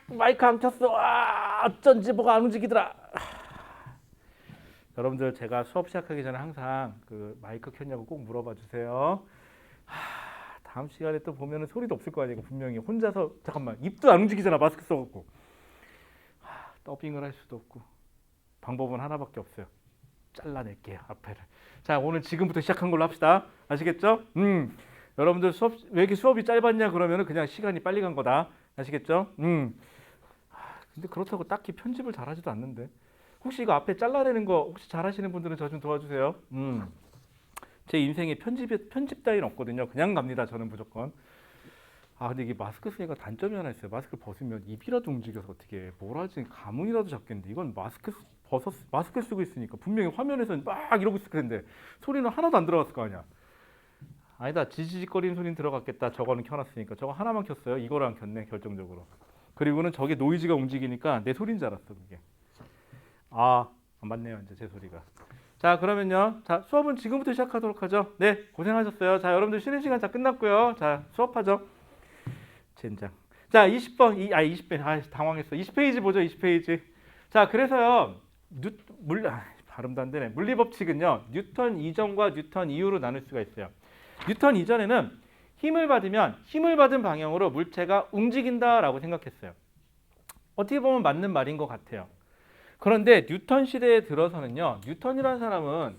마이크 안 켰어. 어쩐지 뭐가 안 움직이더라. 여러분들 제가 수업 시작하기 전에 항상 그 마이크 켰냐고 꼭 물어봐 주세요. 다음 시간에 또 보면은 소리도 없을 거 아니에요. 분명히 혼자서 잠깐만 입도 안 움직이잖아. 마스크 써갖고 더빙을 할 수도 없고 방법은 하나밖에 없어요. 잘라낼게요 앞에를. 자 오늘 지금부터 시작한 걸로 합시다. 아시겠죠? 여러분들 수업 왜 이렇게 수업이 짧았냐 그러면은 그냥 시간이 빨리 간 거다. 아시겠죠? 근데 그렇다고 딱히 편집을 잘하지도 않는데 혹시 이거 앞에 잘라내는 거 혹시 잘하시는 분들은 저 좀 도와주세요. 제 인생에 편집 따위는 없거든요. 그냥 갑니다. 저는 무조건. 근데 이게 마스크 쓰니까 단점이 하나 있어요. 마스크를 벗으면 입이라도 움직여서 어떻게 뭘 하지 감흥이라도 잡겠는데 이건 마스크 쓰고 있으니까 분명히 화면에서는 막 이러고 있을 텐데 소리는 하나도 안 들어갔을 거 아니야. 아니다 지지직거리는 소리는 들어갔겠다. 저거는 켜놨으니까 저거 하나만 켰어요. 이거를 안 켰네 결정적으로. 그리고는 저게 노이즈가 움직이니까 내 소리인 줄 알았어 그게. 맞네요 이제 제 소리가. 자 그러면요. 자 수업은 지금부터 시작하도록 하죠. 네 고생하셨어요. 자 여러분들 쉬는 시간 다 끝났고요. 자 수업하죠. 젠장. 자 20번 20번 당황했어. 20페이지 보죠. 20페이지. 자 그래서요. 발음도 안 되네. 물리법칙은요. 뉴턴 이전과 뉴턴 이후로 나눌 수가 있어요. 뉴턴 이전에는 힘을 받으면 힘을 받은 방향으로 물체가 움직인다라고 생각했어요. 어떻게 보면 맞는 말인 것 같아요. 그런데 뉴턴 시대에 들어서는요. 뉴턴이라는 사람은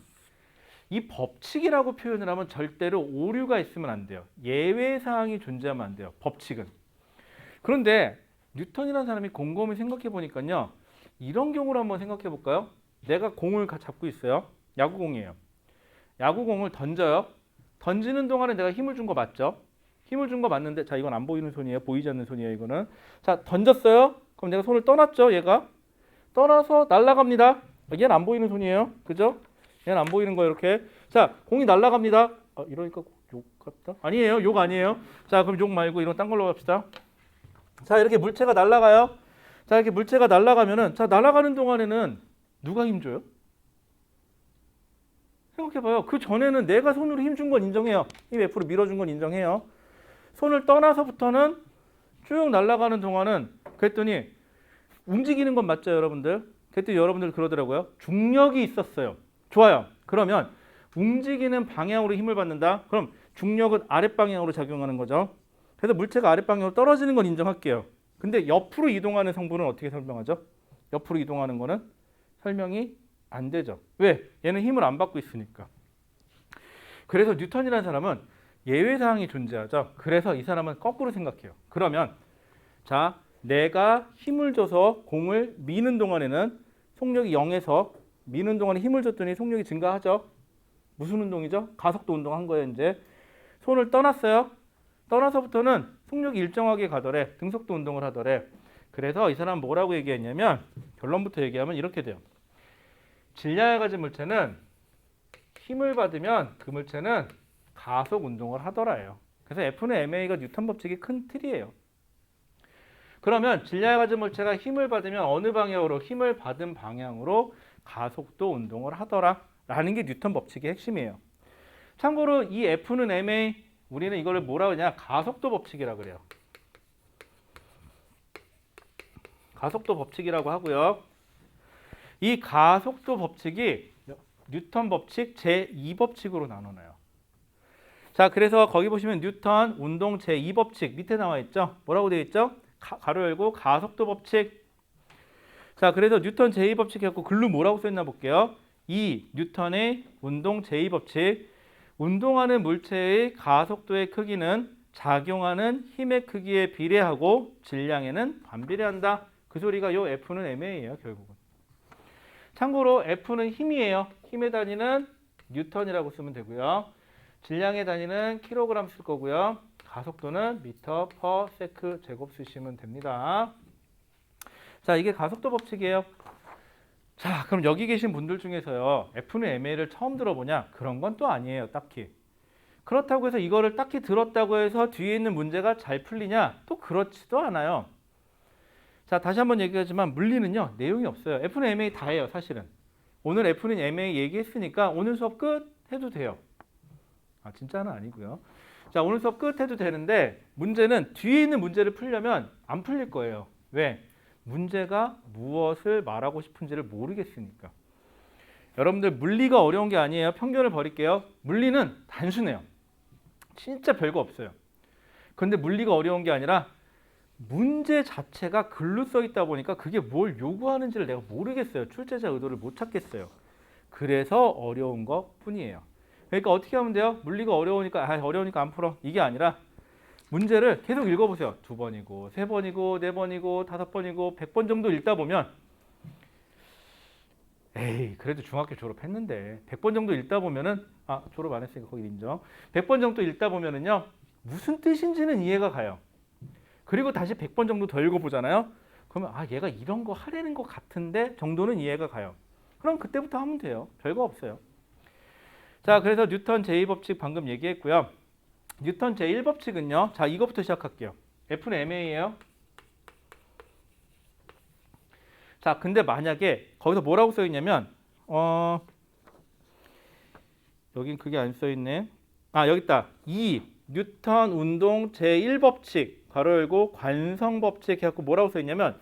이 법칙이라고 표현을 하면 절대로 오류가 있으면 안 돼요. 예외 사항이 존재하면 안 돼요. 법칙은. 그런데 뉴턴이라는 사람이 곰곰이 생각해 보니까요. 이런 경우를 한번 생각해 볼까요? 내가 공을 잡고 있어요. 야구공이에요. 야구공을 던져요. 던지는 동안에 내가 힘을 준 거 맞죠? 힘을 준 거 맞는데 자 이건 안 보이는 손이에요. 보이지 않는 손이에요. 이거는. 자 던졌어요. 그럼 내가 손을 떠났죠. 얘가. 떠나서 날아갑니다. 얘는 안 보이는 손이에요. 그죠? 얘는 안 보이는 거예요. 이렇게. 자 공이 날아갑니다. 이러니까 욕 같다? 아니에요. 욕 아니에요. 자 그럼 욕 말고 이런 딴 걸로 갑시다. 자 이렇게 물체가 날아가요. 자 이렇게 물체가 날아가면은 자 날아가는 동안에는 누가 힘줘요? 생각해봐요. 그 전에는 내가 손으로 힘준 건 인정해요. 힘 F로 밀어준 건 인정해요. 손을 떠나서부터는 쭉 날아가는 동안은 그랬더니 움직이는 건 맞죠, 여러분들? 그랬더니 여러분들 그러더라고요. 중력이 있었어요. 좋아요. 그러면 움직이는 방향으로 힘을 받는다. 그럼 중력은 아랫방향으로 작용하는 거죠. 그래서 물체가 아랫방향으로 떨어지는 건 인정할게요. 근데 옆으로 이동하는 성분은 어떻게 설명하죠? 옆으로 이동하는 거는 설명이 안 되죠. 왜? 얘는 힘을 안 받고 있으니까. 그래서 뉴턴이라는 사람은 예외사항이 존재하죠. 그래서 이 사람은 거꾸로 생각해요. 그러면 자 내가 힘을 줘서 공을 미는 동안에는 속력이 0에서 미는 동안에 힘을 줬더니 속력이 증가하죠. 무슨 운동이죠? 가속도 운동한 거예요. 이제 손을 떠났어요. 떠나서부터는 속력이 일정하게 가더래. 등속도 운동을 하더래. 그래서 이 사람은 뭐라고 얘기했냐면 결론부터 얘기하면 이렇게 돼요. 질량을 가진 물체는 힘을 받으면 그 물체는 가속 운동을 하더라요. 그래서 F는 ma가 뉴턴 법칙의 큰 틀이에요. 그러면 질량을 가진 물체가 힘을 받으면 어느 방향으로 힘을 받은 방향으로 가속도 운동을 하더라 라는 게 뉴턴 법칙의 핵심이에요. 참고로 이 F는 ma 우리는 이거를 뭐라고 하냐 가속도 법칙이라고 그래요. 가속도 법칙이라고 하고요. 이 가속도 법칙이 뉴턴 법칙 제2법칙으로 나눠요. 자, 그래서 거기 보시면 뉴턴 운동 제2법칙 밑에 나와 있죠? 뭐라고 되어 있죠? 가로 열고 가속도 법칙. 자, 그래서 뉴턴 제2법칙 해갖고 글로 뭐라고 써있나 볼게요. 이 뉴턴의 운동 제2법칙. 운동하는 물체의 가속도의 크기는 작용하는 힘의 크기에 비례하고 질량에는 반비례한다. 그 소리가 요 F는 ma예요, 결국은. 참고로 F는 힘이에요. 힘의 단위는 뉴턴이라고 쓰면 되고요. 질량의 단위는 킬로그램 쓸 거고요. 가속도는 미터 퍼 세크 제곱 쓰시면 됩니다. 자, 이게 가속도 법칙이에요. 자, 그럼 여기 계신 분들 중에서요. F는 ma를 처음 들어보냐? 그런 건 또 아니에요. 딱히. 그렇다고 해서 이거를 딱히 들었다고 해서 뒤에 있는 문제가 잘 풀리냐? 또 그렇지도 않아요. 자, 다시 한번 얘기하지만 물리는요. 내용이 없어요. F는 ma 다 해요. 사실은. 오늘 F는 ma 얘기했으니까 오늘 수업 끝 해도 돼요. 진짜는 아니고요. 자, 오늘 수업 끝 해도 되는데 문제는 뒤에 있는 문제를 풀려면 안 풀릴 거예요. 왜? 문제가 무엇을 말하고 싶은지를 모르겠으니까. 여러분들 물리가 어려운 게 아니에요. 편견을 버릴게요. 물리는 단순해요. 진짜 별거 없어요. 그런데 물리가 어려운 게 아니라 문제 자체가 글로 써 있다 보니까 그게 뭘 요구하는지를 내가 모르겠어요. 출제자 의도를 못 찾겠어요. 그래서 어려운 것 뿐이에요. 그러니까 어떻게 하면 돼요? 물리가 어려우니까 안 풀어. 이게 아니라 문제를 계속 읽어보세요. 2번이고 3번이고 4번이고 5번이고 100번 정도 읽다 보면 에이 그래도 중학교 졸업했는데 100번 정도 읽다 보면은 졸업 안 했으니까 거기 인정. 100번 정도 읽다 보면은요 무슨 뜻인지는 이해가 가요. 그리고 다시 100번 정도 더 읽어보잖아요. 그러면 얘가 이런 거 하려는 것 같은데 정도는 이해가 가요. 그럼 그때부터 하면 돼요. 별거 없어요. 자, 그래서 뉴턴 제2법칙 방금 얘기했고요. 뉴턴 제1법칙은요. 자, 이거부터 시작할게요. F는 ma예요. 자, 근데 만약에 거기서 뭐라고 써 있냐면 여긴 그게 안 써 있네. 여기 있다. 뉴턴 운동 제1법칙 가로 열고 관성법칙 해갖고 뭐라고 써 있냐면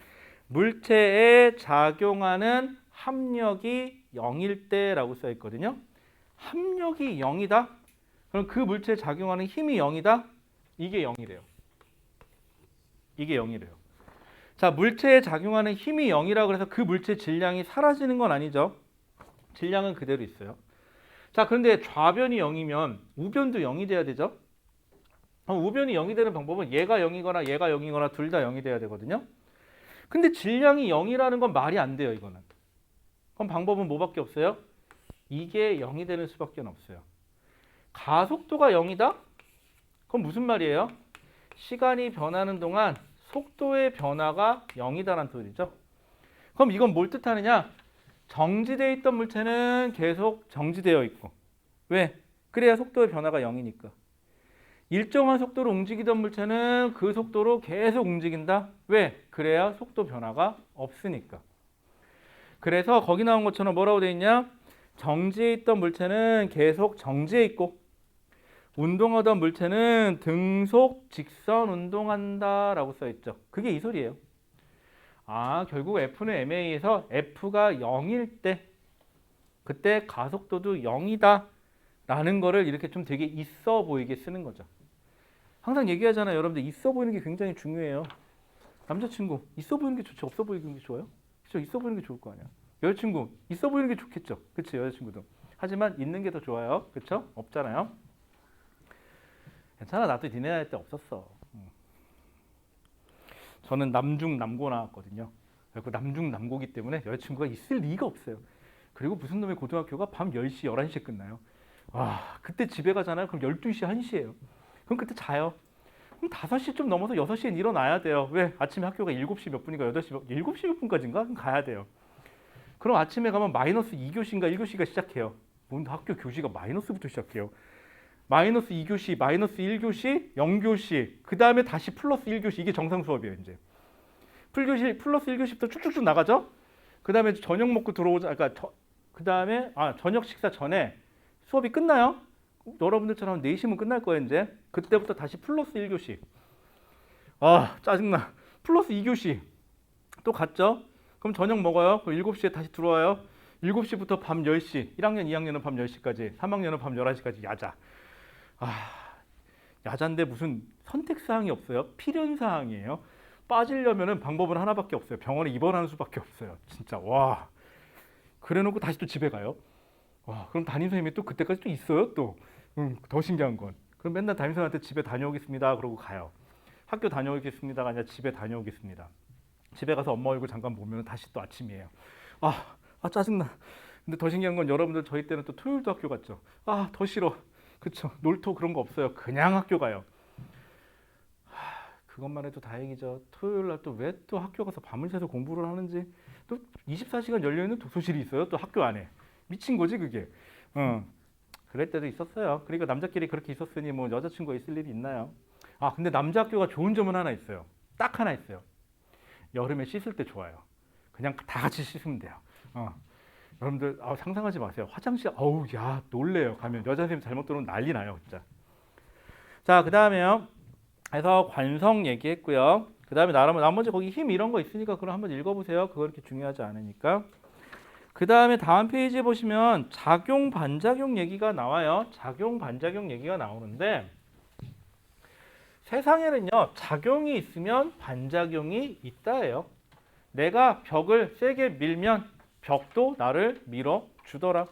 물체에 작용하는 합력이 0일 때라고 써 있거든요. 합력이 0이다? 그럼 그 물체에 작용하는 힘이 0이다? 이게 0이래요. 이게 0이래요. 자, 물체에 작용하는 힘이 0이라고 해서 그 물체 질량이 사라지는 건 아니죠. 질량은 그대로 있어요. 자, 그런데 좌변이 0이면 우변도 0이 돼야 되죠. 우변이 0이 되는 방법은 얘가 0이거나 얘가 0이거나 둘 다 0이 돼야 되거든요. 근데 질량이 0이라는 건 말이 안 돼요, 이거는. 그럼 방법은 뭐밖에 없어요? 이게 0이 되는 수밖에 없어요. 가속도가 0이다? 그럼 무슨 말이에요? 시간이 변하는 동안 속도의 변화가 0이다라는 소리죠. 그럼 이건 뭘 뜻하느냐? 정지되어 있던 물체는 계속 정지되어 있고. 왜? 그래야 속도의 변화가 0이니까. 일정한 속도로 움직이던 물체는 그 속도로 계속 움직인다. 왜? 그래야 속도 변화가 없으니까. 그래서 거기 나온 것처럼 뭐라고 되어 있냐? 정지해 있던 물체는 계속 정지해 있고 운동하던 물체는 등속 직선 운동한다 라고 써 있죠. 그게 이 소리예요. 결국 F는 ma에서 F가 0일 때 그때 가속도도 0이다 라는 거를 이렇게 좀 되게 있어 보이게 쓰는 거죠. 항상 얘기하잖아요. 여러분들 있어 보이는 게 굉장히 중요해요. 남자친구 있어 보이는 게 좋지 없어 보이는 게 좋아요? 그렇죠? 있어 보이는 게 좋을 거 아니야. 여자친구 있어 보이는 게 좋겠죠. 그렇죠? 여자친구도. 하지만 있는 게 더 좋아요. 그렇죠? 없잖아요. 괜찮아. 나도 니네 할 때 없었어. 저는 남중 남고 나왔거든요. 그리고 남중 남고기 때문에 여자친구가 있을 리가 없어요. 그리고 무슨 놈의 고등학교가 밤 10시, 11시에 끝나요. 그때 집에 가잖아요. 그럼 12시, 1시예요. 그럼 그때 자요. 그럼 5시 좀 넘어서 6시엔 일어나야 돼요. 왜? 아침에 학교가 7시 몇 분인가 7시 몇 분까지인가? 그럼 가야 돼요. 그럼 아침에 가면 마이너스 2교시인가 1교시가 시작해요. 뭔 학교 교시가 마이너스부터 시작해요. 마이너스 2교시, 마이너스 1교시, 0교시, 그 다음에 다시 플러스 1교시. 이게 정상 수업이에요, 이제. 플러스 1교시부터 쭉쭉쭉 나가죠? 그 다음에 저녁 먹고 들어오자, 그 다음에, 저녁 식사 전에 수업이 끝나요? 여러분들처럼 4시면 끝날 거예요, 이제. 그때부터 다시 플러스 1교시. 짜증나. 플러스 2교시. 또 갔죠? 그럼 저녁 먹어요. 그럼 7시에 다시 들어와요. 7시부터 밤 10시. 1학년, 2학년은 밤 10시까지. 3학년은 밤 11시까지 야자. 야자인데 무슨 선택사항이 없어요. 필연사항이에요. 빠지려면 방법은 하나밖에 없어요. 병원에 입원하는 수밖에 없어요. 진짜 와. 그래놓고 다시 또 집에 가요. 그럼 담임선생님이 또 그때까지 또 있어요. 또 더 신기한 건. 그럼 맨날 담임선생님한테 집에 다녀오겠습니다. 그러고 가요. 학교 다녀오겠습니다가 아니라 집에 다녀오겠습니다. 집에 가서 엄마 얼굴 잠깐 보면 다시 또 아침이에요. 짜증나. 근데 더 신기한 건 여러분들 저희 때는 또 토요일도 학교 갔죠. 더 싫어. 그쵸? 놀토 그런 거 없어요. 그냥 학교 가요. 그것만 해도 다행이죠. 토요일 날 또 왜 또 학교 가서 밤을 새서 공부를 하는지. 또 24시간 열려있는 독서실이 있어요. 또 학교 안에. 미친 거지 그게. 그럴 때도 있었어요. 그러니까 남자끼리 그렇게 있었으니 뭐 여자친구가 있을 일이 있나요? 근데 남자 학교가 좋은 점은 하나 있어요. 딱 하나 있어요. 여름에 씻을 때 좋아요. 그냥 다 같이 씻으면 돼요. 여러분들 상상하지 마세요. 화장실 놀래요. 가면 여자 선생님 잘못 들어오면 난리 나요, 진짜. 자, 그 다음에요. 그래서 관성 얘기했고요. 그 다음에 나머지 거기 힘 이런 거 있으니까 그럼 한번 읽어보세요. 그거 그렇게 중요하지 않으니까. 그 다음에 다음 페이지에 보시면 작용 반작용 얘기가 나와요. 작용 반작용 얘기가 나오는데 세상에는요 작용이 있으면 반작용이 있다예요. 내가 벽을 세게 밀면 벽도 나를 밀어 주더라.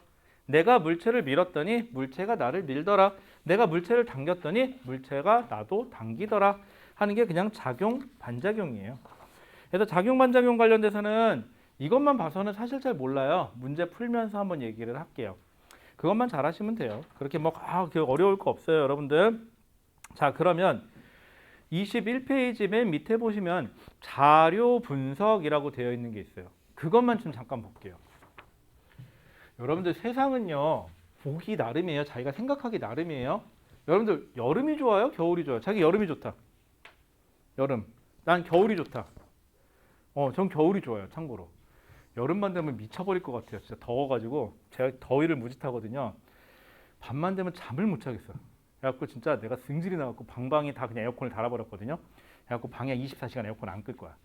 내가 물체를 밀었더니 물체가 나를 밀더라. 내가 물체를 당겼더니 물체가 나도 당기더라 하는 게 그냥 작용 반작용이에요. 그래서 작용 반작용 관련돼서는 이것만 봐서는 사실 잘 몰라요. 문제 풀면서 한번 얘기를 할게요. 그것만 잘 하시면 돼요. 그렇게 어려울 거 없어요, 여러분들. 자, 그러면 21페이지 맨 밑에 보시면 자료 분석이라고 되어 있는 게 있어요. 그것만 좀 잠깐 볼게요. 여러분들 세상은요 보기 나름이에요. 자기가 생각하기 나름이에요. 여러분들 여름이 좋아요? 겨울이 좋아요? 자기 여름이 좋다. 여름. 난 겨울이 좋다. 전 겨울이 좋아요. 참고로. 여름만 되면 미쳐버릴 것 같아요. 진짜 더워가지고 제가 더위를 무지타거든요. 밤만 되면 잠을 못 자겠어요. 그래갖고 진짜 내가 승질이 나갖고 방방이 다 그냥 에어컨을 달아버렸거든요. 그래갖고 방에 24시간 에어컨 안 끌 거야.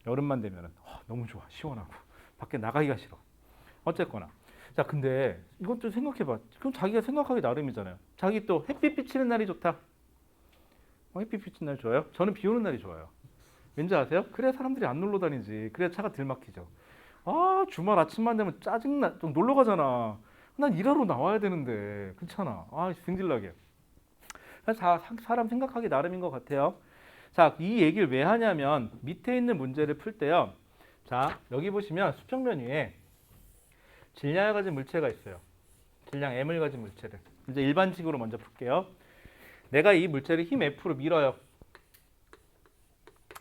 여름만 되면은 너무 좋아. 시원하고. 밖에 나가기가 싫어. 어쨌거나. 자, 근데 이건 좀 생각해봐. 그럼 자기가 생각하기 나름이잖아요. 자기 또 햇빛 비치는 날이 좋다. 햇빛 비치는 날 좋아요? 저는 비 오는 날이 좋아요. 왠지 아세요? 그래야 사람들이 안 놀러 다니지. 그래야 차가 덜 막히죠. 주말 아침만 되면 짜증나. 좀 놀러 가잖아. 난 일하러 나와야 되는데. 그렇잖아. 승질나게. 사람 생각하기 나름인 것 같아요. 자, 이 얘기를 왜 하냐면 밑에 있는 문제를 풀 때요. 자, 여기 보시면 수평면 위에 질량을 가진 물체가 있어요. 질량 M을 가진 물체를. 이제 일반식으로 먼저 풀게요. 내가 이 물체를 힘 F로 밀어요.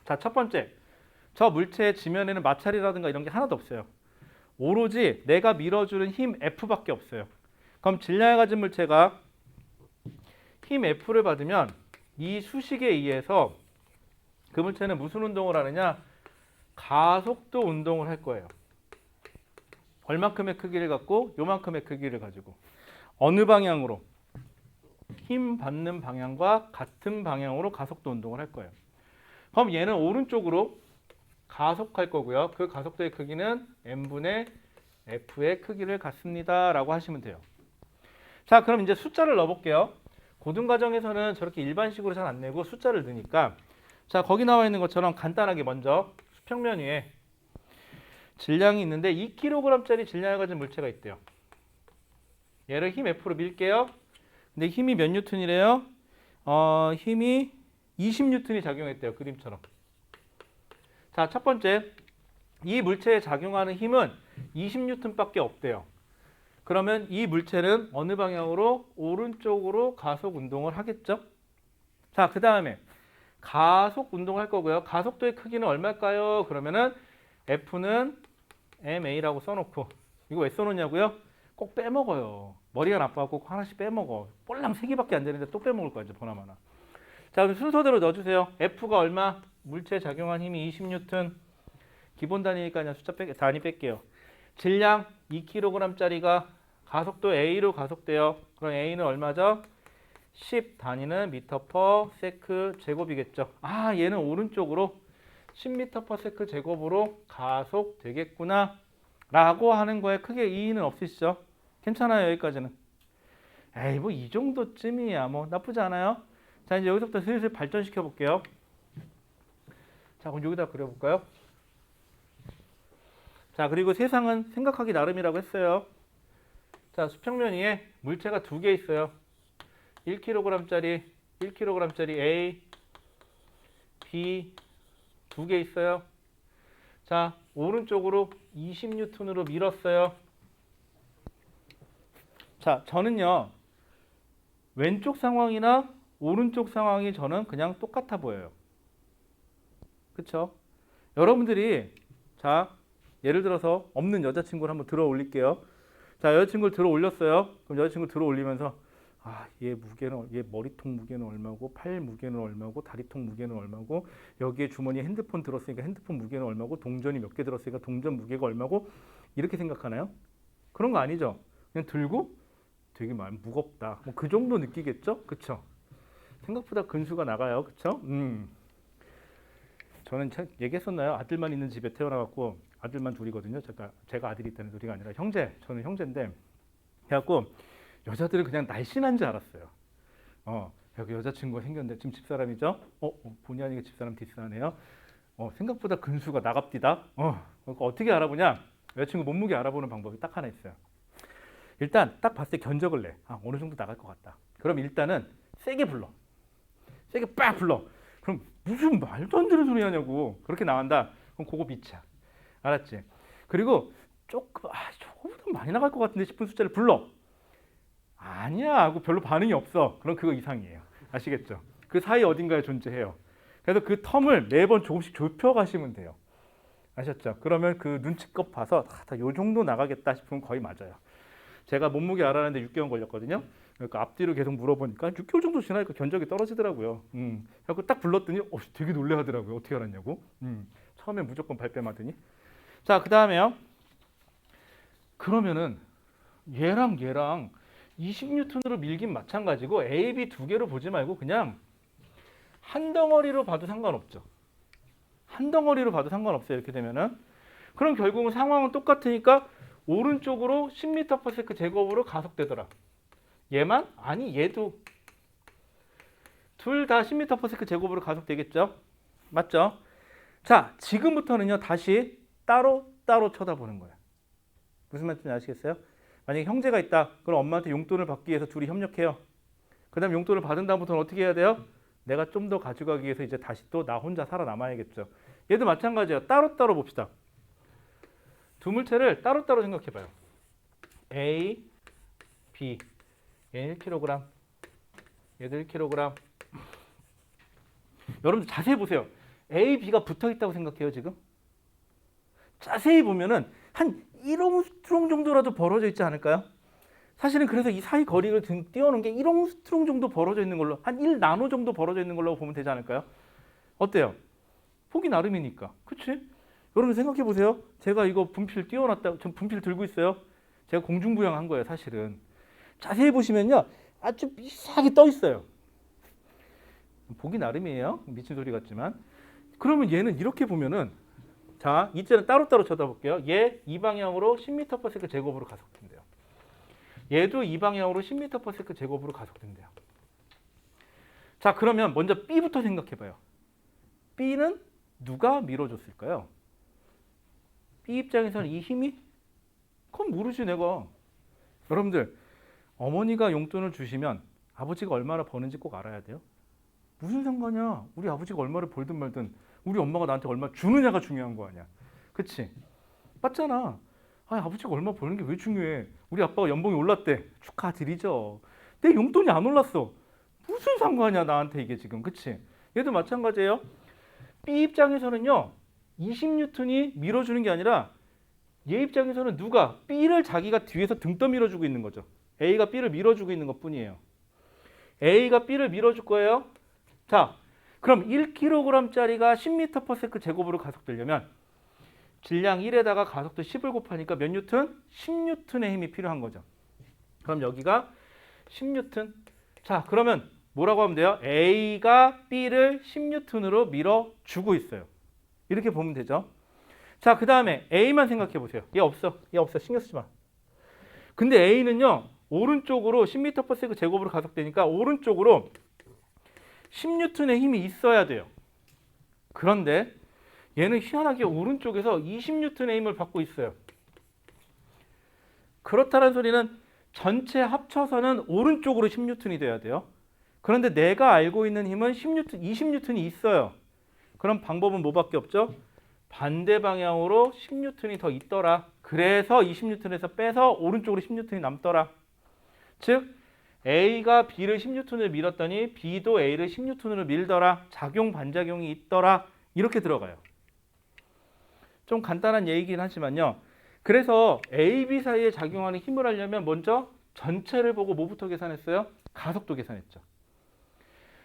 자, 첫 번째. 저 물체의 지면에는 마찰이라든가 이런 게 하나도 없어요. 오로지 내가 밀어주는 힘 F밖에 없어요. 그럼 질량을 가진 물체가 힘 F를 받으면 이 수식에 의해서 그 물체는 무슨 운동을 하느냐? 가속도 운동을 할 거예요. 얼마큼의 크기를 갖고 요만큼의 크기를 가지고 어느 방향으로? 힘 받는 방향과 같은 방향으로 가속도 운동을 할 거예요. 그럼 얘는 오른쪽으로 가속할 거고요. 그 가속도의 크기는 m분의 f의 크기를 갖습니다 라고 하시면 돼요. 자, 그럼 이제 숫자를 넣어볼게요. 고등과정에서는 저렇게 일반식으로 잘 안 내고 숫자를 넣으니까 자, 거기 나와 있는 것처럼 간단하게 먼저 수평면 위에 질량이 있는데 2kg짜리 질량을 가진 물체가 있대요. 얘를 힘 F로 밀게요. 근데 힘이 몇 뉴턴이래요? 힘이 20뉴턴이 작용했대요. 그림처럼. 자, 첫 번째. 이 물체에 작용하는 힘은 20뉴턴밖에 없대요. 그러면 이 물체는 어느 방향으로? 오른쪽으로 가속 운동을 하겠죠? 자, 그 다음에 가속 운동을 할 거고요. 가속도의 크기는 얼마일까요? 그러면은 F는 MA라고 써놓고 이거 왜 써놓냐고요? 꼭 빼먹어요. 머리가 나빠갖고 꼭 하나씩 빼먹어. 꼴랑 3개밖에 안 되는데 또 빼먹을 거야 이제 보나마나. 자, 그럼 순서대로 넣어주세요. F가 얼마? 물체에 작용한 힘이 20뉴턴. 기본 단위니까 그냥 단위 뺄게요. 질량 2kg짜리가 가속도 A로 가속돼요. 그럼 A는 얼마죠? 10 단위는 m/s 제곱이겠죠. 얘는 오른쪽으로 10m/s 제곱으로 가속되겠구나 라고 하는 거에 크게 이의는 없으시죠? 괜찮아요, 여기까지는. 뭐 이 정도쯤이야. 뭐 나쁘지 않아요. 자, 이제 여기서부터 슬슬 발전시켜 볼게요. 자, 그럼 여기다 그려볼까요? 자, 그리고 세상은 생각하기 나름이라고 했어요. 자, 수평면 위에 물체가 2개 있어요. 1kg짜리 A, B 2개 있어요. 자, 오른쪽으로 20뉴턴으로 밀었어요. 자, 저는요. 왼쪽 상황이나 오른쪽 상황이 저는 그냥 똑같아 보여요. 그쵸? 여러분들이 자, 예를 들어서 없는 여자친구를 한번 들어 올릴게요. 자, 여자친구를 들어 올렸어요. 그럼 여자친구 들어 올리면서 얘 머리통 무게는 얼마고, 팔 무게는 얼마고, 다리통 무게는 얼마고, 여기에 주머니에 핸드폰 들었으니까 핸드폰 무게는 얼마고, 동전이 몇 개 들었으니까 동전 무게가 얼마고, 이렇게 생각하나요? 그런 거 아니죠. 그냥 들고 되게 무겁다. 뭐 그 정도 느끼겠죠? 그쵸? 생각보다 근수가 나가요. 그쵸? 저는 얘기했었나요? 아들만 있는 집에 태어나갖고 아들만 둘이거든요. 제가 아들이 있다는 소리가 아니라 저는 형제인데 그래갖고 여자들은 그냥 날씬한 줄 알았어요. 여기 여자친구가 생겼는데 지금 집사람이죠? 본의 아니게 집사람 디스하네요. 생각보다 근수가 나갑디다. 어떻게 알아보냐? 여자친구 몸무게 알아보는 방법이 딱 하나 있어요. 일단 딱 봤을 때 견적을 내. 어느 정도 나갈 것 같다. 그럼 일단은 세게 불러. 세게 빡 불러. 그럼 무슨 말도 안 되는 소리 하냐고. 그렇게 나간다. 그럼 그거 미치야. 알았지? 그리고 조금보다 많이 나갈 것 같은데 싶은 숫자를 불러. 아니야 하고 별로 반응이 없어. 그럼 그거 이상이에요. 아시겠죠? 그 사이 어딘가에 존재해요. 그래서 그 텀을 매번 조금씩 좁혀 가시면 돼요. 아셨죠? 그러면 그 눈치껏 봐서 요 정도 나가겠다 싶으면 거의 맞아요. 제가 몸무게 알아내는데 6개월 걸렸거든요. 그러니까 앞뒤로 계속 물어보니까 6개월 정도 지나니까 견적이 떨어지더라고요. 그래서 딱 불렀더니 되게 놀래하더라고요. 어떻게 알았냐고. 처음에 무조건 발뺌하더니. 자, 그 다음에요. 그러면은 얘랑 20N으로 밀긴 마찬가지고 A, B 두 개로 보지 말고 그냥 한 덩어리로 봐도 상관없죠. 한 덩어리로 봐도 상관없어요. 이렇게 되면은. 그럼 결국은 상황은 똑같으니까 오른쪽으로 10m/s 제곱으로 가속되더라. 얘만? 아니 얘도 둘 다 10m/s 제곱으로 가속되겠죠? 맞죠? 자, 지금부터는요 다시 따로 쳐다보는 거예요. 무슨 말인지 아시겠어요? 만약에 형제가 있다. 그럼 엄마한테 용돈을 받기 위해서 둘이 협력해요. 그 다음 용돈을 받은 다음부터는 어떻게 해야 돼요? 내가 좀 더 가져가기 위해서 이제 다시 또 나 혼자 살아남아야겠죠. 얘도 마찬가지예요. 따로 봅시다. 두 물체를 따로 생각해봐요. A, B. 얘는 1kg. 얘도 1kg. 여러분들 자세히 보세요. A, B가 붙어있다고 생각해요 지금? 자세히 보면은 한 1옹스트롱 정도라도 벌어져 있지 않을까요? 사실은 그래서 이 사이 거리를 띄워놓은 게 1옹스트롱 정도 벌어져 있는 걸로, 한 1나노 정도 벌어져 있는 걸로 보면 되지 않을까요? 어때요? 보기 나름이니까. 그치? 여러분 생각해 보세요. 제가 이거 분필 띄워놨다, 전 분필 들고 있어요. 제가 공중부양한 거예요 사실은. 자세히 보시면요 아주 이상하게 떠 있어요. 보기 나름이에요. 미친 소리 같지만. 그러면 얘는 이렇게 보면은, 자 이제는 따로따로 쳐다볼게요. 얘 이 방향으로 10m/s 제곱으로 가속된대요. 얘도 이 방향으로 10m/s 제곱으로 가속된대요. 자 그러면 먼저 B부터 생각해봐요. B는 누가 밀어줬을까요? B 입장에서는 이 힘이? 그건 모르지 내가. 여러분들 어머니가 용돈을 주시면 아버지가 얼마나 버는지 꼭 알아야 돼요. 무슨 상관이야. 우리 아버지가 얼마를 벌든 말든 우리 엄마가 나한테 얼마 주느냐가 중요한 거 아니야. 그치? 맞잖아. 아버지가 얼마 버는 게 왜 중요해. 우리 아빠가 연봉이 올랐대. 축하드리죠. 내 용돈이 안 올랐어. 무슨 상관이야 나한테 이게 지금. 그치? 얘도 마찬가지예요. B 입장에서는요 20N이 밀어주는 게 아니라 얘 입장에서는 누가 B를 자기가 뒤에서 등 떠밀어주고 있는 거죠. A가 B를 밀어주고 있는 것 뿐이에요. A가 B를 밀어줄 거예요. 자, 그럼 1kg짜리가 10m/s 제곱으로 가속되려면 질량 1에다가 가속도 10을 곱하니까 몇 뉴턴? 10N의 힘이 필요한 거죠. 그럼 여기가 10N. 자, 그러면 뭐라고 하면 돼요? A가 B를 10N으로 밀어주고 있어요. 이렇게 보면 되죠. 자, 그 다음에 A만 생각해 보세요. 얘 없어. 신경 쓰지 마. 근데 A는요, 오른쪽으로 10m/s 제곱으로 가속되니까 오른쪽으로 10N의 힘이 있어야 돼요. 그런데 얘는 희한하게 오른쪽에서 20N의 힘을 받고 있어요. 그렇다는 소리는 전체 합쳐서는 오른쪽으로 10N이 돼야 돼요. 그런데 내가 알고 있는 힘은 20N이 있어요. 그럼 방법은 뭐밖에 없죠? 반대 방향으로 10N이 더 있더라. 그래서 20N에서 빼서 오른쪽으로 10N이 남더라. 즉 A가 B를 10N을 밀었더니 B도 A를 10N으로 밀더라. 작용 반작용이 있더라. 이렇게 들어가요. 좀 간단한 얘기긴 하지만요. 그래서 A, B 사이에 작용하는 힘을 알려면 먼저 전체를 보고 뭐부터 계산했어요? 가속도 계산했죠.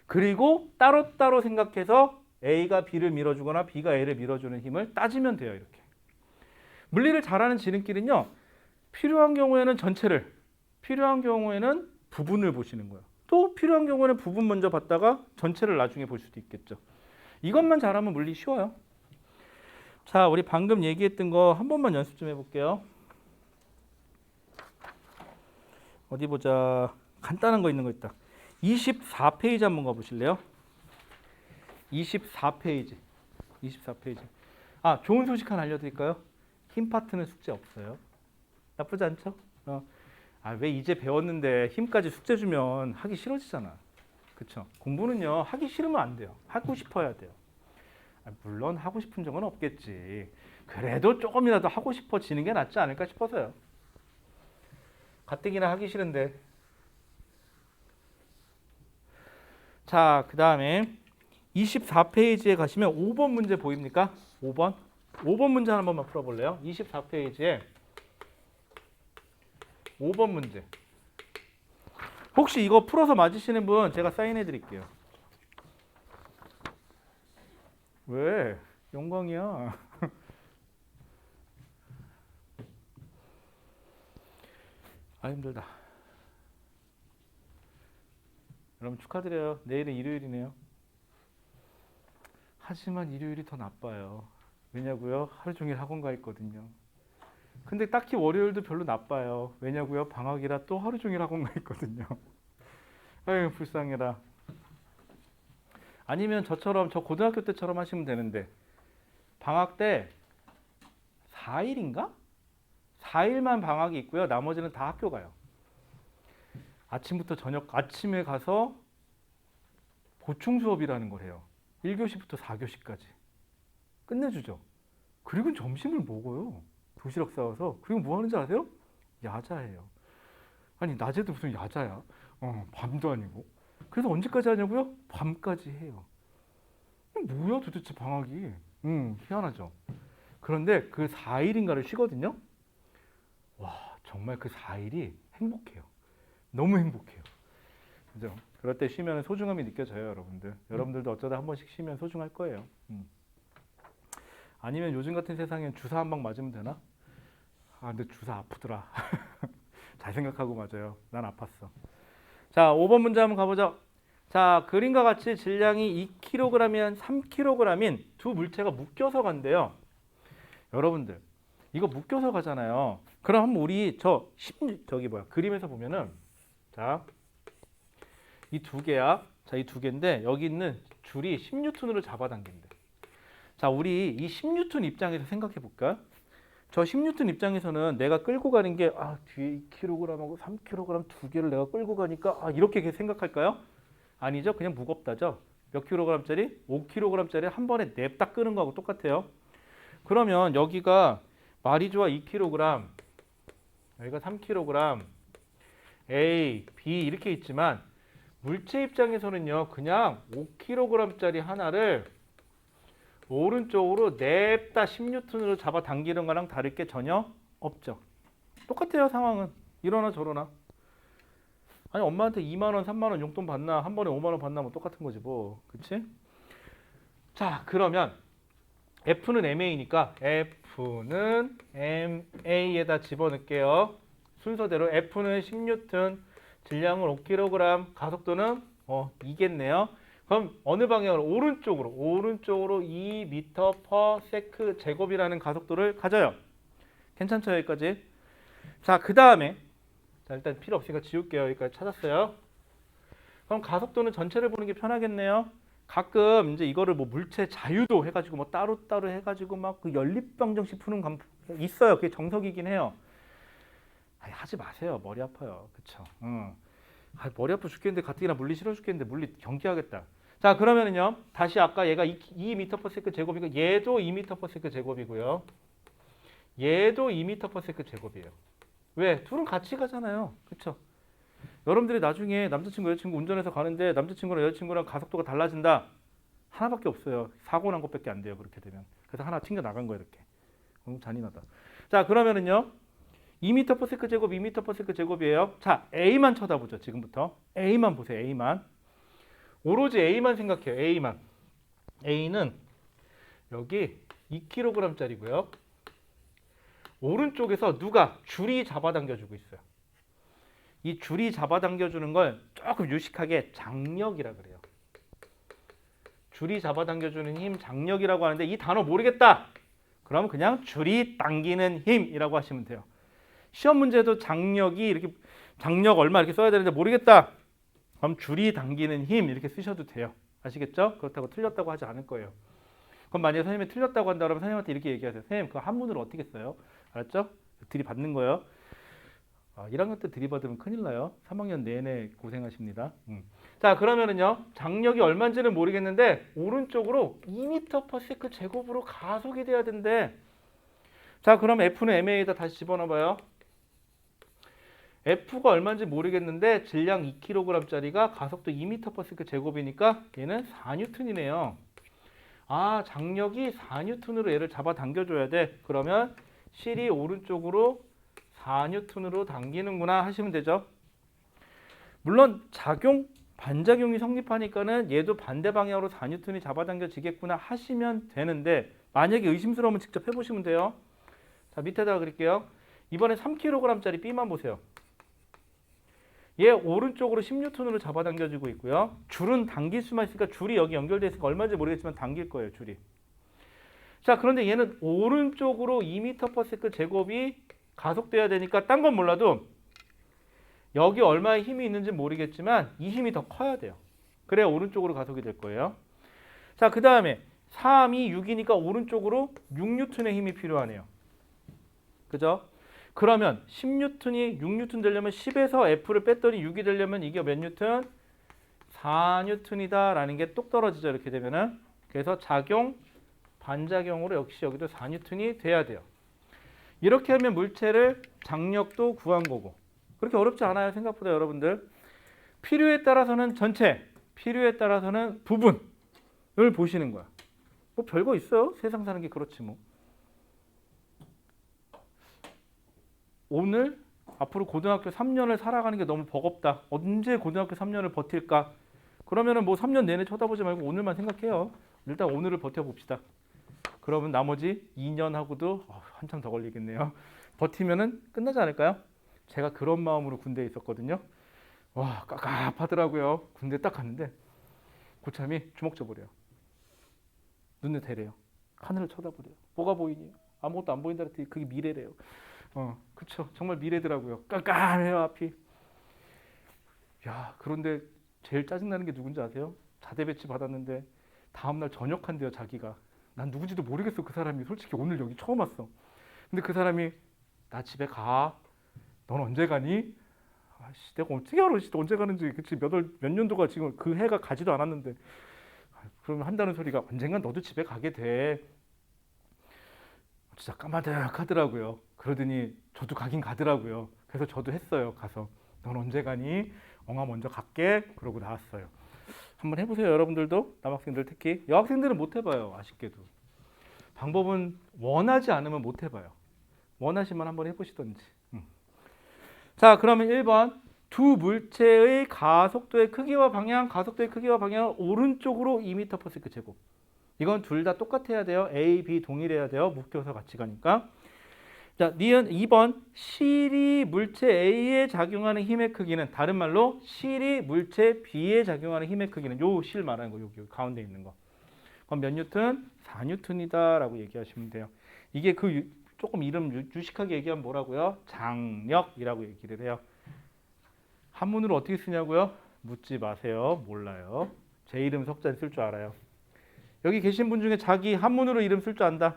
그리고 따로따로 생각해서 A가 B를 밀어주거나 B가 A를 밀어주는 힘을 따지면 돼요. 이렇게. 물리를 잘하는 지름길은요. 필요한 경우에는 전체를, 필요한 경우에는 부분을 보시는 거예요. 또 필요한 경우에는 부분 먼저 봤다가 전체를 나중에 볼 수도 있겠죠. 이것만 잘하면 물리 쉬워요. 자, 우리 방금 얘기했던 거 한 번만 연습 좀 해볼게요. 어디 보자. 간단한 거 있는 거 있다. 24페이지 한번 가보실래요? 24페이지. 24페이지. 아, 좋은 소식 하나 알려드릴까요? 힘 파트는 숙제 없어요. 나쁘지 않죠? 아, 왜 이제 배웠는데 힘까지 숙제 주면 하기 싫어지잖아. 그쵸? 공부는요, 하기 싫으면 안 돼요. 하고 싶어야 돼요. 아, 물론 하고 싶은 적은 없겠지. 그래도 조금이라도 하고 싶어지는 게 낫지 않을까 싶어서요. 가뜩이나 하기 싫은데. 자, 그 다음에 24페이지에 가시면 5번 문제 보입니까? 5번. 5번 문제 한 번만 풀어볼래요? 24페이지에 5번 문제. 혹시 이거 풀어서 맞으시는 분 제가 사인해 드릴게요. 왜? 영광이야. 아, 힘들다. 여러분 축하드려요. 내일은 일요일이네요. 하지만 일요일이 더 나빠요. 왜냐고요? 하루 종일 학원 가 있거든요. 근데 딱히 월요일도 별로 나빠요. 왜냐고요? 방학이라 또 하루 종일 학원 가 있거든요. 아유, 불쌍해라. 아니면 저처럼, 저 고등학교 때처럼 하시면 되는데, 방학 때 4일인가? 4일만 방학이 있고요. 나머지는 다 학교 가요. 아침부터 저녁, 아침에 가서 보충 수업이라는 걸 해요. 1교시부터 4교시까지. 끝내주죠. 그리고 점심을 먹어요. 도시락 싸와서. 그리고 뭐 하는지 아세요? 야자해요. 아니, 낮에도 무슨 야자야? 밤도 아니고. 그래서 언제까지 하냐고요? 밤까지 해요. 뭐야 도대체 방학이. 희한하죠. 그런데 그 4일인가를 쉬거든요. 와, 정말 그 4일이 행복해요. 너무 행복해요. 그죠? 그럴 때 쉬면 소중함이 느껴져요, 여러분들. 여러분들도 어쩌다 한 번씩 쉬면 소중할 거예요. 아니면 요즘 같은 세상엔 주사 한 방 맞으면 되나? 아, 근데 주사 아프더라. 잘 생각하고 맞아요. 난 아팠어. 자, 5번 문제 한번 가보죠. 자, 그림과 같이 질량이 2kg이면 3kg인 두 물체가 묶여서 간대요. 여러분들, 이거 묶여서 가잖아요. 그럼 한번 우리 그림에서 보면은, 자, 이 두 개야. 자, 이 두 개인데 여기 있는 줄이 10N으로 잡아당긴대. 자, 우리 이 10N 입장에서 생각해 볼까? 저 10N 입장에서는 내가 끌고 가는 게 뒤에 2kg하고 3kg 두 개를 내가 끌고 가니까 이렇게 생각할까요? 아니죠. 그냥 무겁다죠. 몇 킬로그램짜리? 5kg짜리 한 번에 냅다 끄는 거하고 똑같아요. 그러면 여기가 말이 좋아 2kg, 여기가 3kg, A, B 이렇게 있지만 물체 입장에서는요. 그냥 5kg짜리 하나를 오른쪽으로 냅다 10N으로 잡아 당기는 거랑 다를 게 전혀 없죠. 똑같아요. 상황은. 이러나 저러나. 아니 엄마한테 2만 원, 3만 원 용돈 받나 한 번에 5만 원 받나 뭐 똑같은 거지 뭐. 그치? 자, 그러면 F는 MA니까 F는 MA에다 집어넣을게요. 순서대로 F는 10N, 질량은 5kg, 가속도는 이겠네요. 그럼 어느 방향으로? 오른쪽으로 2m/s 제곱이라는 가속도를 가져요. 괜찮죠? 여기까지. 자, 그 다음에 일단 필요 없으니까 지울게요. 여기까지 찾았어요. 그럼 가속도는 전체를 보는 게 편하겠네요. 가끔 이제 이거를 뭐 물체 자유도 해가지고 뭐 따로 해가지고 막 그 연립방정식 푸는 감 있어요. 그게 정석이긴 해요. 하지 마세요. 머리 아파요. 그쵸? 머리 아파 죽겠는데 가뜩이나 물리 싫어 죽겠는데 물리 경계하겠다. 자, 그러면은요. 다시 아까 얘가 2m/s 제곱이고 얘도 2m/s 제곱이고요. 얘도 2m/s 제곱이에요. 왜? 둘은 같이 가잖아요. 그쵸? 여러분들이 나중에 남자친구, 여자친구 운전해서 가는데 남자친구랑 여자친구랑 가속도가 달라진다. 하나밖에 없어요. 사고 난 것밖에 안 돼요. 그렇게 되면. 그래서 하나 튕겨 나간 거예요. 이렇게. 너무 잔인하다. 자, 그러면은요. 2m/s 제곱, 2m/s 제곱이에요. 자, A만 쳐다보죠. 지금부터. A만 보세요. A만. 오로지 A만 생각해요. A만. A는 여기 2kg짜리고요. 오른쪽에서 누가 줄이 잡아당겨주고 있어요. 이 줄이 잡아당겨주는 걸 조금 유식하게 장력이라 그래요. 줄이 잡아당겨주는 힘 장력이라고 하는데 이 단어 모르겠다. 그럼 그냥 줄이 당기는 힘이라고 하시면 돼요. 시험 문제도 장력이 이렇게 장력 얼마 이렇게 써야 되는데 모르겠다. 그럼 줄이 당기는 힘 이렇게 쓰셔도 돼요. 아시겠죠? 그렇다고 틀렸다고 하지 않을 거예요. 그럼 만약에 선생님이 틀렸다고 한다 그러면 선생님한테 이렇게 얘기하세요. 선생님 그 한문으로 어떻게 써요? 알았죠? 들이받는 거예요. 1학년 때 들이받으면 큰일 나요. 3학년 내내 고생하십니다. 자 그러면은요 장력이 얼마인지는 모르겠는데 오른쪽으로 2m/s 제곱으로 가속이 돼야 된대. 자 그럼 F는 MA에다 다시 집어넣어봐요. F가 얼마인지 모르겠는데 질량 2kg짜리가 가속도 2m/s 제곱이니까 얘는 4N이네요. 아 장력이 4N으로 얘를 잡아 당겨줘야 돼. 그러면 실이 오른쪽으로 4N으로 당기는구나 하시면 되죠. 물론 작용, 반작용이 성립하니까는 얘도 반대 방향으로 4N이 잡아당겨지겠구나 하시면 되는데 만약에 의심스러우면 직접 해보시면 돼요. 자 밑에다가 그릴게요. 이번에 3kg짜리 B만 보세요. 얘 오른쪽으로 10N으로 잡아당겨지고 있고요. 줄은 당길 수만 있으니까 줄이 여기 연결되어 있으니까 얼마인지 모르겠지만 당길 거예요. 줄이. 자 그런데 얘는 오른쪽으로 2m/s 제곱이 가속돼야 되니까 딴 건 몰라도 여기 얼마의 힘이 있는지 모르겠지만 이 힘이 더 커야 돼요. 그래야 오른쪽으로 가속이 될 거예요. 자 그 다음에 3이 6이니까 오른쪽으로 6N의 힘이 필요하네요. 그죠? 그러면 10N이 6N 되려면 10에서 F를 뺐더니 6이 되려면 이게 몇 뉴턴? 4N이다 라는 게 똑 떨어지죠. 이렇게 되면은. 그래서 작용, 반작용으로 역시 여기도 4N이 돼야 돼요. 이렇게 하면 물체를 장력도 구한 거고. 그렇게 어렵지 않아요. 생각보다 여러분들. 필요에 따라서는 전체, 필요에 따라서는 부분을 보시는 거야. 뭐 별거 있어요. 세상 사는 게 그렇지 뭐. 오늘 앞으로 고등학교 3년을 살아가는 게 너무 버겁다. 언제 고등학교 3년을 버틸까? 그러면은 뭐 3년 내내 쳐다보지 말고 오늘만 생각해요. 일단 오늘을 버텨봅시다. 그러면 나머지 2년하고도 한참 더 걸리겠네요. 버티면은 끝나지 않을까요? 제가 그런 마음으로 군대에 있었거든요. 와 깝깝하더라고요. 군대 딱 갔는데 고참이 주먹 줘버려요. 눈에 대래요. 하늘을 쳐다보래요. 뭐가 보이니? 아무것도 안 보인다 그랬더니 그게 미래래요. 그쵸. 정말 미래더라고요. 깜깜해요 앞이. 야 그런데 제일 짜증나는 게 누군지 아세요? 자대 배치 받았는데 다음날 전역한대요 자기가. 난 누군지도 모르겠어 그 사람이. 솔직히 오늘 여기 처음 왔어. 근데 그 사람이 나 집에 가. 넌 언제 가니? 아씨 내가 어떻게 알아? 언제 가는지. 그치 몇 년도가 지금 그 해가 가지도 않았는데. 그러면 한다는 소리가 언젠간 너도 집에 가게 돼. 진짜 까마득하더라고요. 그러더니 저도 가긴 가더라고요. 그래서 저도 했어요. 가서 넌 언제 가니? 엉아 먼저 갈게. 그러고 나왔어요. 한번 해보세요. 여러분들도. 남학생들 특히. 여학생들은 못 해봐요. 아쉽게도. 방법은 원하지 않으면 못 해봐요. 원하시면 한번 해보시던지. 자 그러면 1번 두 물체의 가속도의 크기와 방향, 가속도의 크기와 방향을 오른쪽으로 2m/s 제곱. 이건 둘 다 똑같아야 돼요. A, B 동일해야 돼요. 묶여서 같이 가니까. 자, 니은 2번 실이 물체 A에 작용하는 힘의 크기는 다른 말로 실이 물체 B에 작용하는 힘의 크기는 요 실 말하는 거 여기 가운데 있는 거. 그럼 몇 뉴턴? 4N이다라고 얘기하시면 돼요. 이게 그 조금 이름 유식하게 얘기하면 뭐라고요? 장력이라고 얘기를 해요. 한문으로 어떻게 쓰냐고요? 묻지 마세요. 몰라요. 제 이름 석자를 쓸 줄 알아요. 여기 계신 분 중에 자기 한문으로 이름 쓸 줄 안다.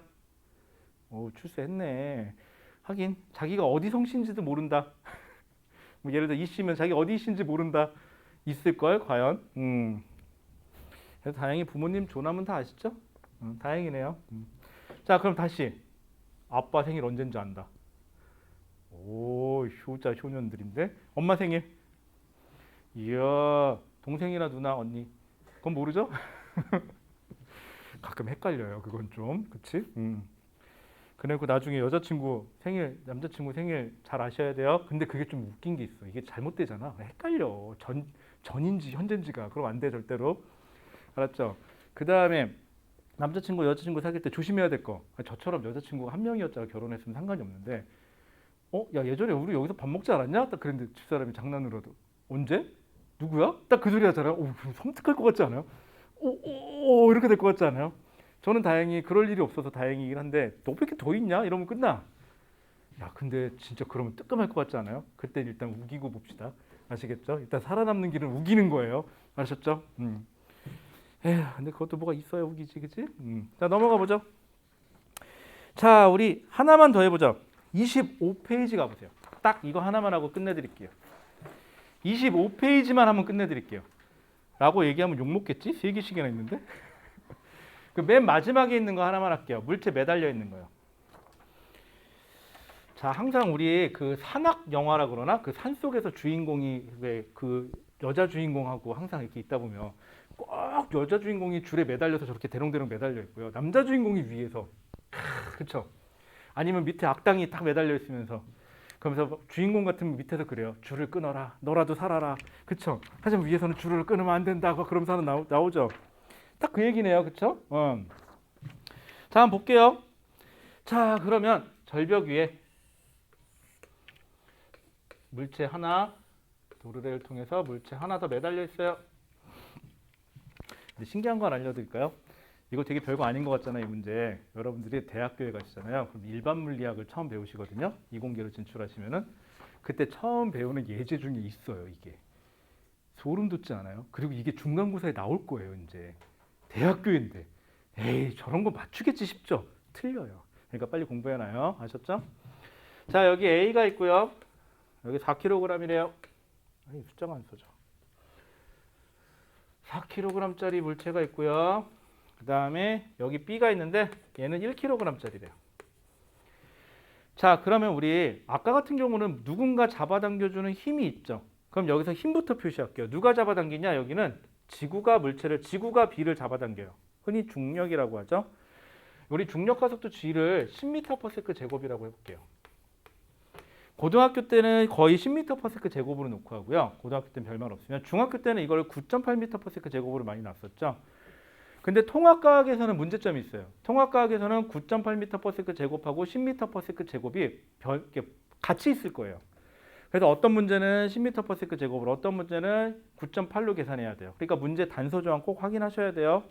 오, 출세했네. 하긴 자기가 어디 성씨인지도 모른다. 뭐 예를 들어 이씨면 자기 어디 이씨인지 모른다. 있을걸 과연? 그래서 다행히 부모님 조남은 다 아시죠? 다행이네요. 자 그럼 다시 아빠 생일 언젠지 안다. 오 효자 효년들인데. 엄마 생일. 이야 동생이나 누나 언니. 그건 모르죠? 가끔 헷갈려요. 그건 좀. 그치? 그리고 나중에 여자친구 생일, 남자친구 생일 잘 아셔야 돼요. 근데 그게 좀 웃긴 게 있어. 이게 잘못되잖아. 헷갈려. 전인지 현재인지가. 그럼 안 돼 절대로. 알았죠? 그 다음에 남자친구, 여자친구 사귈 때 조심해야 될 거. 저처럼 여자친구가 한 명이었잖아. 결혼했으면 상관이 없는데. 야 예전에 우리 여기서 밥 먹지 않았냐? 딱 그랬는데 집사람이 장난으로도 언제? 누구야? 딱 그 소리 하잖아요. 섬뜩할 것 같지 않아요? 오 이렇게 될 것 같지 않아요? 저는 다행히 그럴 일이 없어서 다행이긴 한데 너 왜 이렇게 더 있냐? 이러면 끝나. 야 근데 진짜 그러면 뜨끔할 것 같지 않아요? 그때 일단 우기고 봅시다. 아시겠죠? 일단 살아남는 길은 우기는 거예요. 아셨죠? 에휴 근데 그것도 뭐가 있어야 우기지 그치? 자 넘어가 보죠. 자 우리 하나만 더 해보죠. 25페이지 가보세요. 딱 이거 하나만 하고 끝내드릴게요. 25페이지만 하면 끝내드릴게요. 라고 얘기하면 욕먹겠지? 3개씩이나 있는데? 그 맨 마지막에 있는 거 하나만 할게요. 물체 매달려 있는 거요. 자, 항상 우리 그 산악 영화라 그러나 그 산속에서 주인공이 왜 그 여자 주인공하고 항상 이렇게 있다 보면 꼭 여자 주인공이 줄에 매달려서 저렇게 대롱대롱 매달려 있고요. 남자 주인공이 위에서 그쵸? 아니면 밑에 악당이 딱 매달려 있으면서 그러면서 주인공 같으면 밑에서 그래요. 줄을 끊어라. 너라도 살아라. 그쵸? 하지만 위에서는 줄을 끊으면 안 된다고 그러면서 나오죠. 딱 그 얘기네요. 그쵸? 자, 한번 볼게요. 자, 그러면 절벽 위에 물체 하나, 도르래를 통해서 물체 하나 더 매달려 있어요. 근데 신기한 걸 알려드릴까요? 이거 되게 별거 아닌 것 같잖아요, 이 문제. 여러분들이 대학교에 가시잖아요. 그럼 일반 물리학을 처음 배우시거든요. 이공계로 진출하시면은 그때 처음 배우는 예제 중에 있어요, 이게. 소름 돋지 않아요? 그리고 이게 중간고사에 나올 거예요, 이제. 대학교인데. 에이, 저런 거 맞추겠지 싶죠? 틀려요. 그러니까 빨리 공부해놔요. 아셨죠? 자, 여기 A가 있고요. 여기 4kg이래요. 아니, 숫자가 안 써져. 4kg짜리 물체가 있고요. 그 다음에 여기 B가 있는데 얘는 1kg짜리래요. 자, 그러면 우리 아까 같은 경우는 누군가 잡아당겨주는 힘이 있죠. 그럼 여기서 힘부터 표시할게요. 누가 잡아당기냐? 여기는 지구가 B를 잡아당겨요. 흔히 중력이라고 하죠. 우리 중력 가속도 G를 10m/s 제곱이라고 해볼게요. 고등학교 때는 거의 10m/s 제곱으로 놓고 하고요. 고등학교 때는 별말 없으면 중학교 때는 이걸 9.8m/s 제곱으로 많이 놨었죠. 근데 통합과학에서는 문제점이 있어요. 통합과학에서는 9.8m/s 제곱하고 10m/s 제곱이 같이 있을 거예요. 그래서 어떤 문제는 10m/s 제곱으로 어떤 문제는 9.8로 계산해야 돼요. 그러니까 문제 단서 조항 꼭 확인하셔야 돼요.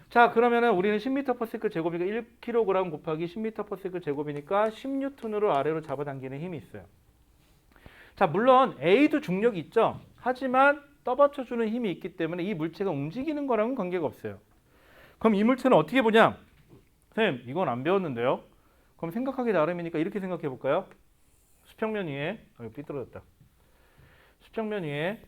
자, 그러면은 우리는 10m/s 제곱이니까 1kg 곱하기 10m/s 제곱이니까 10N으로 아래로 잡아당기는 힘이 있어요. 자, 물론 A도 중력이 있죠. 하지만 떠받쳐주는 힘이 있기 때문에 이 물체가 움직이는 거랑은 관계가 없어요. 그럼 이 물체는 어떻게 보냐? 선생님, 이건 안 배웠는데요. 그럼 생각하기 나름이니까 이렇게 생각해 볼까요? 수평면 위에, 삐뚤어졌다. 수평면 위에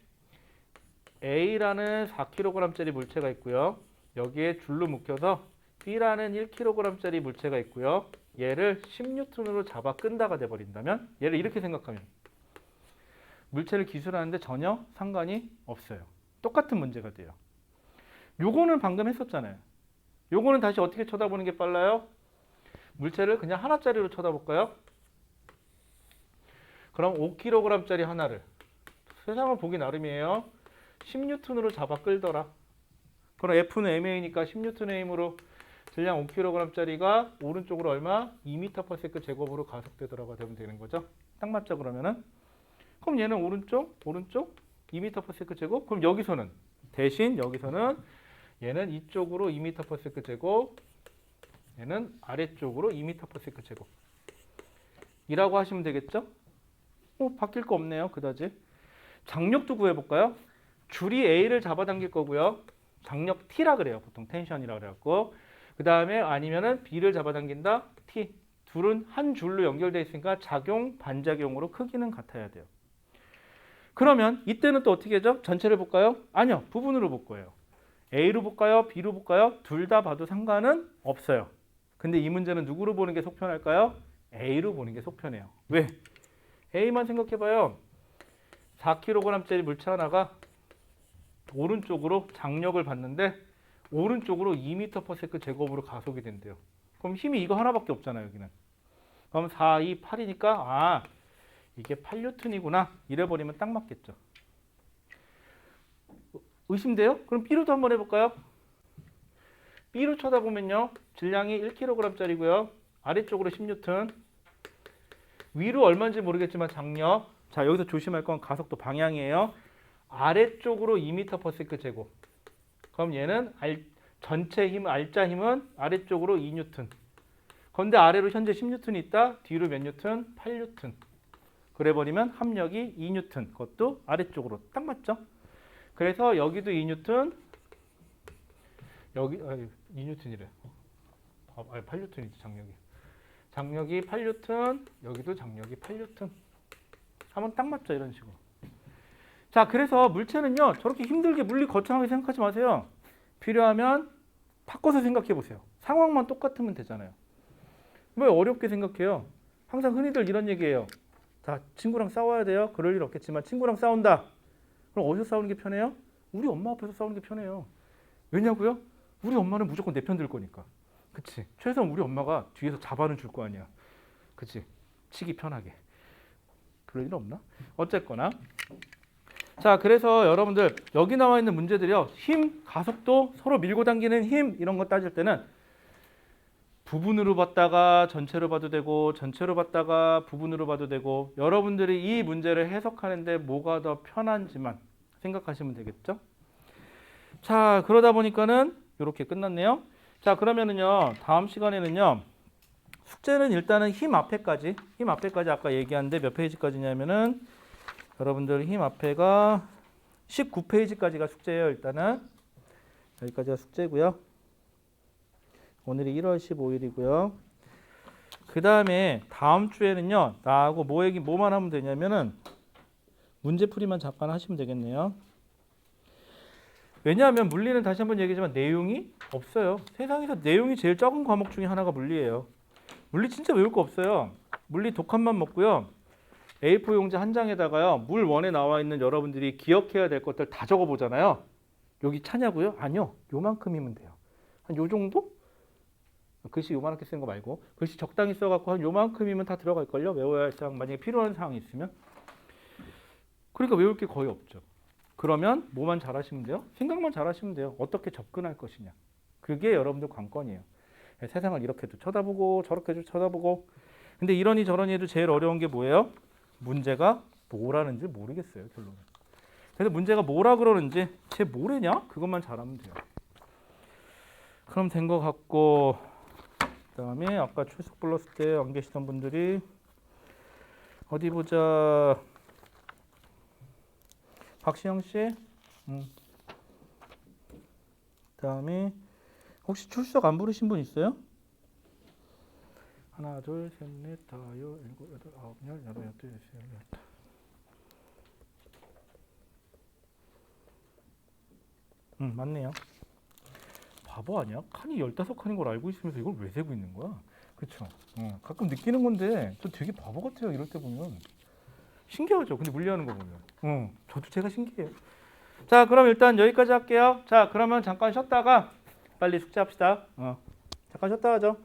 A라는 4kg짜리 물체가 있고요. 여기에 줄로 묶여서 B라는 1kg짜리 물체가 있고요. 얘를 10N으로 잡아 끈다가 돼버린다면 얘를 이렇게 생각하면 물체를 기술하는데 전혀 상관이 없어요. 똑같은 문제가 돼요. 요거는 방금 했었잖아요. 요거는 다시 어떻게 쳐다보는 게 빨라요? 물체를 그냥 하나짜리로 쳐다볼까요? 그럼 5kg짜리 하나를 세상을 보기 나름이에요. 10N으로 잡아 끌더라. 그럼 F는 MA니까 10N의 힘으로 질량 5kg짜리가 오른쪽으로 얼마? 2m/s 제곱으로 가속되더라가 되면 되는 거죠. 딱 맞죠 그러면은? 그럼 얘는 오른쪽 2m/s 제곱. 그럼 여기서는 대신 여기서는 얘는 이쪽으로 2m/s 제곱, 얘는 아래쪽으로 2m/s 제곱 이라고 하시면 되겠죠? 바뀔 거 없네요. 그다지. 장력도 구해볼까요? 줄이 A를 잡아당길 거고요. 장력 T라 그래요. 보통 텐션이라 그래갖고. 그 다음에 아니면은 B를 잡아당긴다. T. 둘은 한 줄로 연결되어 있으니까 작용, 반작용으로 크기는 같아야 돼요. 그러면 이때는 또 어떻게 하죠? 전체를 볼까요? 아니요. 부분으로 볼 거예요. A로 볼까요? B로 볼까요? 둘 다 봐도 상관은 없어요. 근데 이 문제는 누구로 보는 게 속편할까요? A로 보는 게 속편해요. 왜? A만 생각해봐요. 4kg짜리 물체 하나가 오른쪽으로 장력을 받는데 오른쪽으로 2m/s 제곱으로 가속이 된대요. 그럼 힘이 이거 하나밖에 없잖아요. 여기는. 그럼 4, 2, 8이니까 이게 8N이구나. 이래버리면 딱 맞겠죠. 의심돼요? 그럼 B로도 한번 해볼까요? B로 쳐다보면요. 질량이 1kg짜리고요. 아래쪽으로 10N. 위로 얼마인지 모르겠지만 장력. 자, 여기서 조심할 건 가속도 방향이에요. 아래쪽으로 2m/s 제곱 그럼 얘는 전체 힘, R자 힘은 아래쪽으로 2뉴턴. 그런데 아래로 현재 10뉴턴이 있다. 뒤로 몇 뉴턴? 8뉴턴. 그래 버리면 합력이 2뉴턴. 그것도 아래쪽으로 딱 맞죠? 그래서 여기도 2뉴턴. 여기 2뉴턴이래. 8뉴턴이지 장력이. 장력이 8뉴턴. 여기도 장력이 8뉴턴. 하면 딱 맞죠? 이런 식으로. 자, 그래서 물체는요. 저렇게 힘들게 물리 거창하게 생각하지 마세요. 필요하면 바꿔서 생각해 보세요. 상황만 똑같으면 되잖아요. 왜 어렵게 생각해요? 항상 흔히들 이런 얘기해요. 자, 친구랑 싸워야 돼요. 그럴 일 없겠지만 친구랑 싸운다. 그럼 어디서 싸우는 게 편해요? 우리 엄마 앞에서 싸우는 게 편해요. 왜냐고요? 우리 엄마는 무조건 내 편 들 거니까. 그치? 최소한 우리 엄마가 뒤에서 잡아는 줄 거 아니야. 그치? 치기 편하게. 그럴 일 없나? 어쨌거나. 자, 그래서 여러분들 여기 나와 있는 문제들이요. 힘, 가속도, 서로 밀고 당기는 힘 이런 거 따질 때는 부분으로 봤다가 전체로 봐도 되고 전체로 봤다가 부분으로 봐도 되고 여러분들이 이 문제를 해석하는데 뭐가 더 편한지만 생각하시면 되겠죠? 자, 그러다 보니까는 이렇게 끝났네요. 자, 그러면은요. 다음 시간에는요. 숙제는 일단은 힘 앞에까지 아까 얘기한데 몇 페이지까지냐면은 여러분들 힘 앞에가 19페이지까지가 숙제예요. 일단은 여기까지가 숙제고요. 오늘이 1월 15일이고요. 그 다음에 다음 주에는요. 나하고 뭐만 하면 되냐면은 문제풀이만 잠깐 하시면 되겠네요. 왜냐하면 물리는 다시 한번 얘기하지만 내용이 없어요. 세상에서 내용이 제일 적은 과목 중에 하나가 물리예요. 물리 진짜 외울 거 없어요. 물리 독학만 먹고요. A4 용지 한 장에다가요. 물 원에 나와 있는 여러분들이 기억해야 될 것들 다 적어보잖아요. 여기 차냐고요? 아니요. 요만큼이면 돼요. 한 요 정도? 글씨 요만하게 쓴 거 말고 글씨 적당히 써갖고 한 요만큼이면 다 들어갈걸요. 외워야 할 사항 만약에 필요한 사항이 있으면. 그러니까 외울 게 거의 없죠. 그러면 뭐만 잘하시면 돼요? 생각만 잘하시면 돼요. 어떻게 접근할 것이냐. 그게 여러분들 관건이에요. 세상을 이렇게도 쳐다보고 저렇게도 쳐다보고. 근데 이러니 저러니 해도 제일 어려운 게 뭐예요? 문제가 뭐라는지 모르겠어요. 결론은. 그래서 문제가 뭐라 그러는지 쟤 뭐래냐? 그것만 잘하면 돼요. 그럼 된 것 같고 그 다음에 아까 출석 불렀을 때 안 계시던 분들이 어디 보자. 박시영 씨. 그다음에 혹시 출석 안 부르신 분 있어요? 하나, 둘, 셋, 넷, 다, 여, 일곱, 여덟, 아홉, 열, 열한, 열둘, 열셋, 열넷. 맞네요. 바보 아니야? 칸이 15칸인 걸 알고 있으면서 이걸 왜 세고 있는 거야? 그쵸? 가끔 느끼는 건데 저 되게 바보 같아요. 이럴 때 보면. 신기하죠? 근데 물리하는 거 보면. 저도 제가 신기해요. 자, 그럼 일단 여기까지 할게요. 자, 그러면 잠깐 쉬었다가 빨리 숙제합시다. 잠깐 쉬었다 하죠.